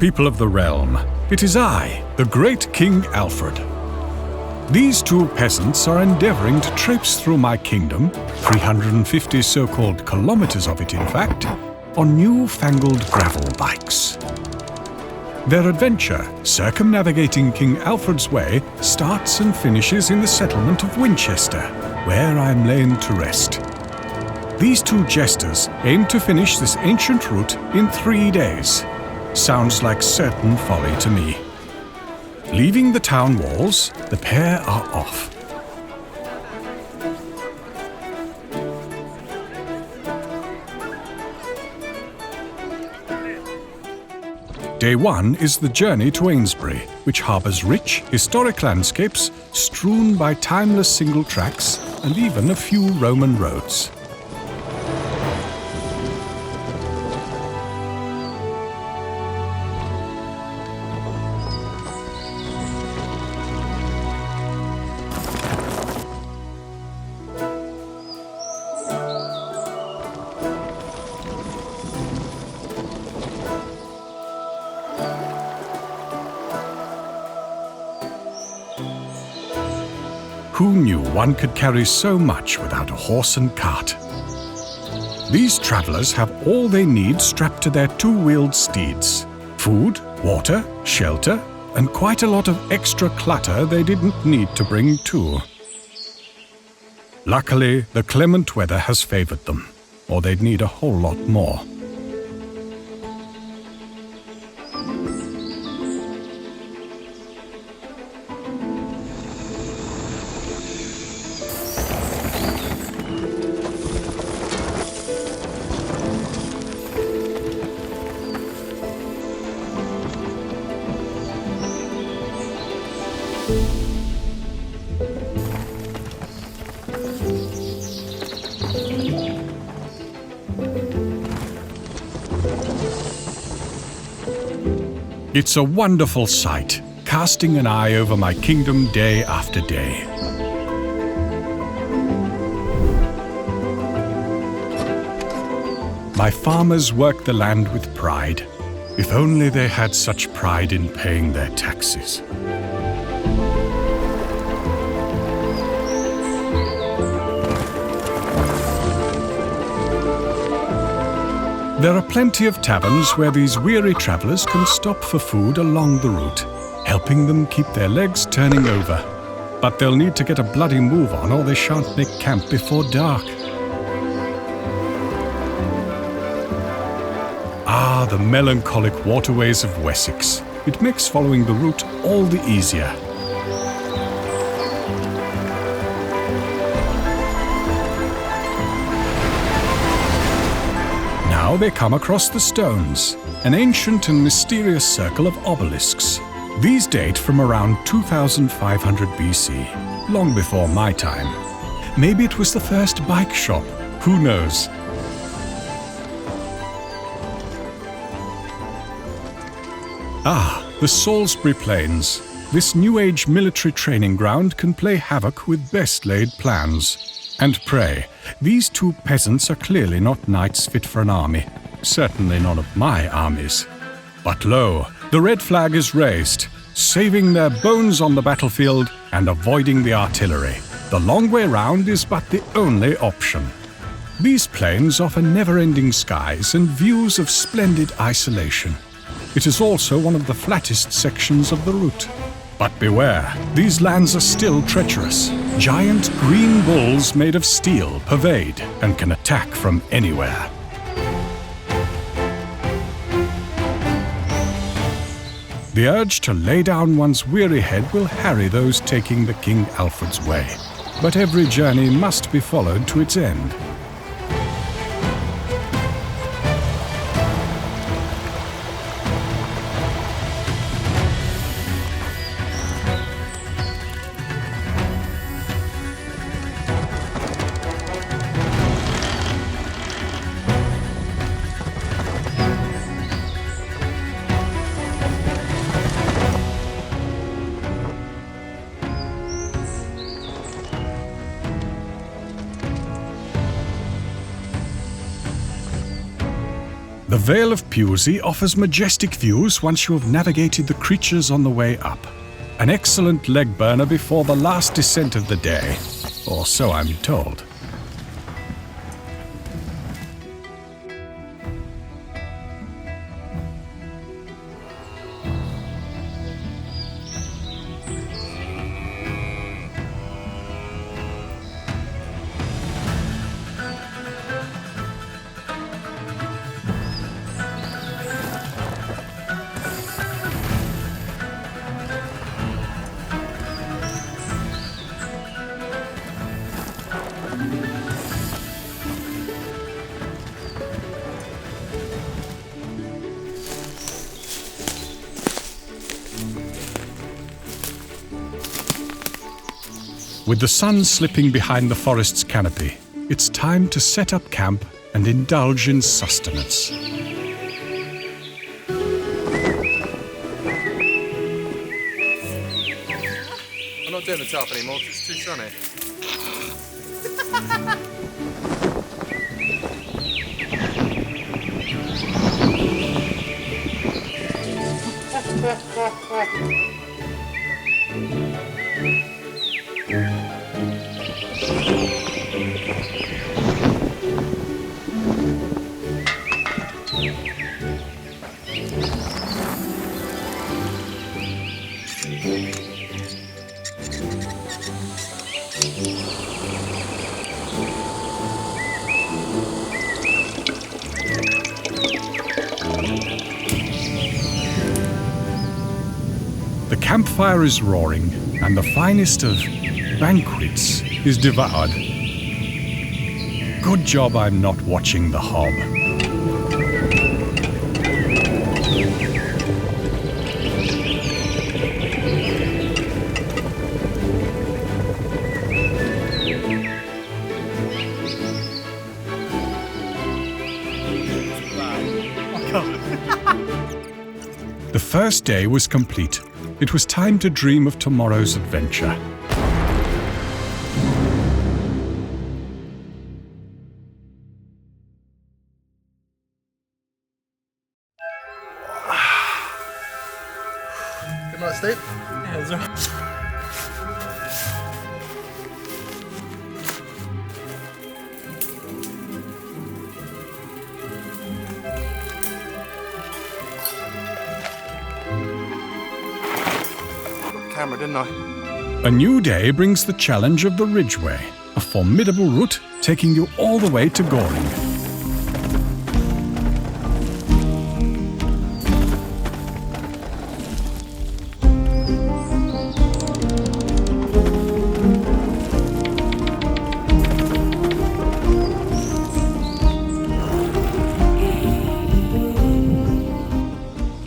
People of the realm, it is I, the great King Alfred. These two peasants are endeavoring to traipse through my kingdom, 350 so-called kilometers of it in fact, on new-fangled gravel bikes. Their adventure, circumnavigating King Alfred's Way, starts and finishes in the settlement of Winchester, where I'm lain to rest. These two jesters aim to finish this ancient route in 3 days. Sounds like certain folly to me. Leaving the town walls, the pair are off. Day one is the journey to Amesbury, which harbours rich, historic landscapes strewn by timeless single tracks and even a few Roman roads. Who knew one could carry so much without a horse and cart? These travellers have all they need strapped to their two-wheeled steeds. Food, water, shelter, and quite a lot of extra clutter they didn't need to bring too. Luckily, the clement weather has favoured them, or they'd need a whole lot more. It's a wonderful sight, casting an eye over my kingdom day after day. My farmers work the land with pride. If only they had such pride in paying their taxes. There are plenty of taverns where these weary travellers can stop for food along the route, helping them keep their legs turning over. But they'll need to get a bloody move on or they shan't make camp before dark. Ah, the melancholic waterways of Wessex. It makes following the route all the easier. Now they come across the stones, an ancient and mysterious circle of obelisks. These date from around 2500 BC, long before my time. Maybe it was the first bike shop, who knows? Ah, the Salisbury Plains. This New Age military training ground can play havoc with best-laid plans. And pray, these two peasants are clearly not knights fit for an army. Certainly none of my armies. But lo, the red flag is raised, saving their bones on the battlefield and avoiding the artillery. The long way round is but the only option. These plains offer never-ending skies and views of splendid isolation. It is also one of the flattest sections of the route. But beware, these lands are still treacherous. Giant green bulls made of steel pervade and can attack from anywhere. The urge to lay down one's weary head will harry those taking the King Alfred's Way. But every journey must be followed to its end. The Vale of Pewsy offers majestic views once you have navigated the creatures on the way up. An excellent leg burner before the last descent of the day, or so I'm told. With the sun slipping behind the forest's canopy, it's time to set up camp and indulge in sustenance. I'm not doing the top anymore, it's too sunny. The campfire is roaring, and the finest of banquets is devoured. Good job I'm not watching the hob. The first day was complete. It was time to dream of tomorrow's adventure. Good night, Steve. Yeah, it's all right. Camera, didn't I? A new day brings the challenge of the Ridgeway, a formidable route taking you all the way to Goreing.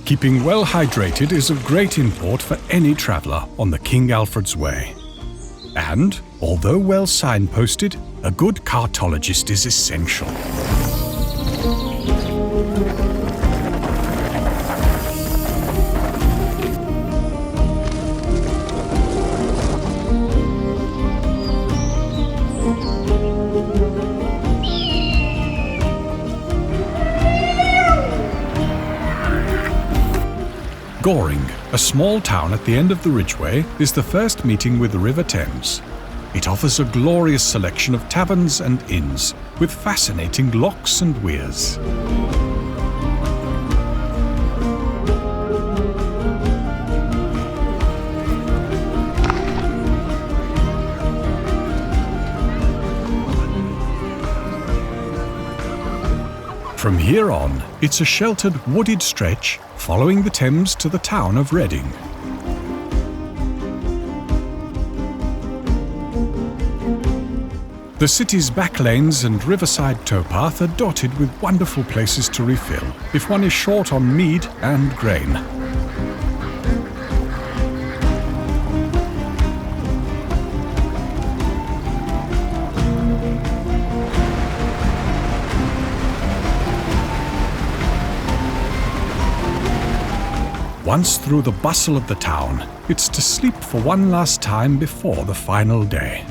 Keeping well hydrated is of great import for any traveller on the King Alfred's Way. And, although well signposted, a good cartologist is essential. Goreing, a small town at the end of the Ridgeway, is the first meeting with the River Thames. It offers a glorious selection of taverns and inns, with fascinating locks and weirs. From here on, it's a sheltered, wooded stretch following the Thames to the town of Reading. The city's back lanes and riverside towpath are dotted with wonderful places to refill if one is short on mead and grain. Once through the bustle of the town, it's to sleep for one last time before the final day.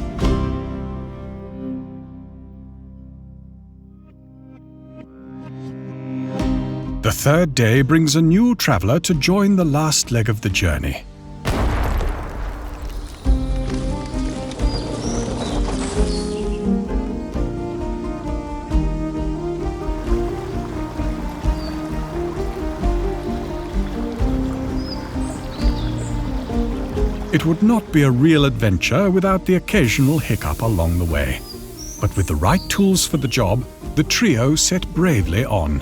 The third day brings a new traveller to join the last leg of the journey. It would not be a real adventure without the occasional hiccup along the way. But with the right tools for the job, the trio set bravely on.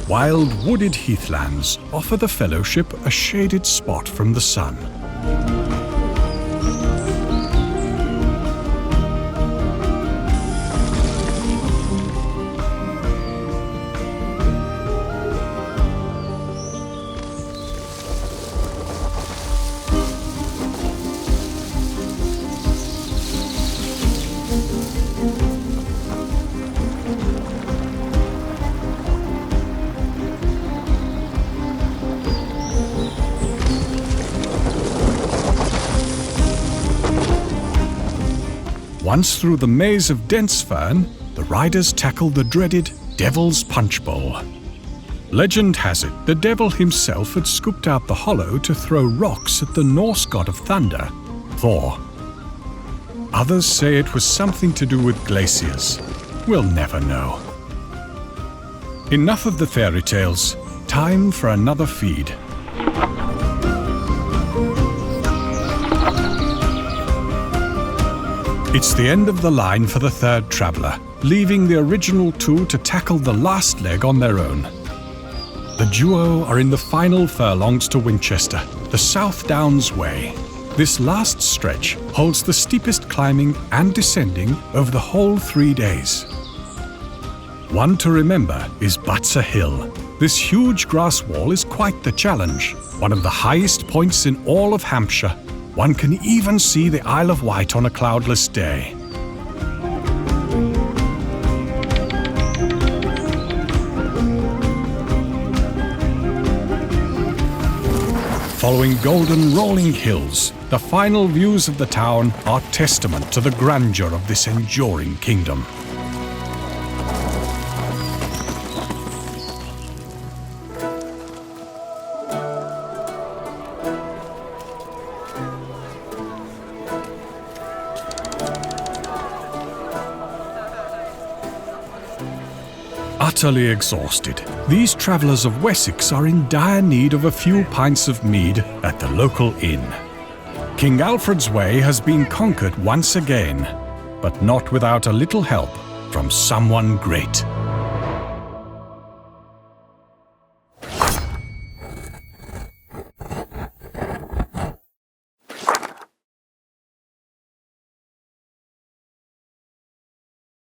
Wild wooded heathlands offer the fellowship a shaded spot from the sun. Once through the maze of dense fern, the riders tackle the dreaded Devil's Punchbowl. Legend has it the devil himself had scooped out the hollow to throw rocks at the Norse god of thunder, Thor. Others say it was something to do with glaciers. We'll never know. Enough of the fairy tales. Time for another feed. It's the end of the line for the third traveller, leaving the original two to tackle the last leg on their own. The duo are in the final furlongs to Winchester, the South Downs Way. This last stretch holds the steepest climbing and descending over the whole 3 days. One to remember is Butser Hill. This huge grass wall is quite the challenge, one of the highest points in all of Hampshire. One can even see the Isle of Wight on a cloudless day. Following golden rolling hills, the final views of the town are testament to the grandeur of this enduring kingdom. Utterly exhausted, these travellers of Wessex are in dire need of a few pints of mead at the local inn. King Alfred's Way has been conquered once again, but not without a little help from someone great.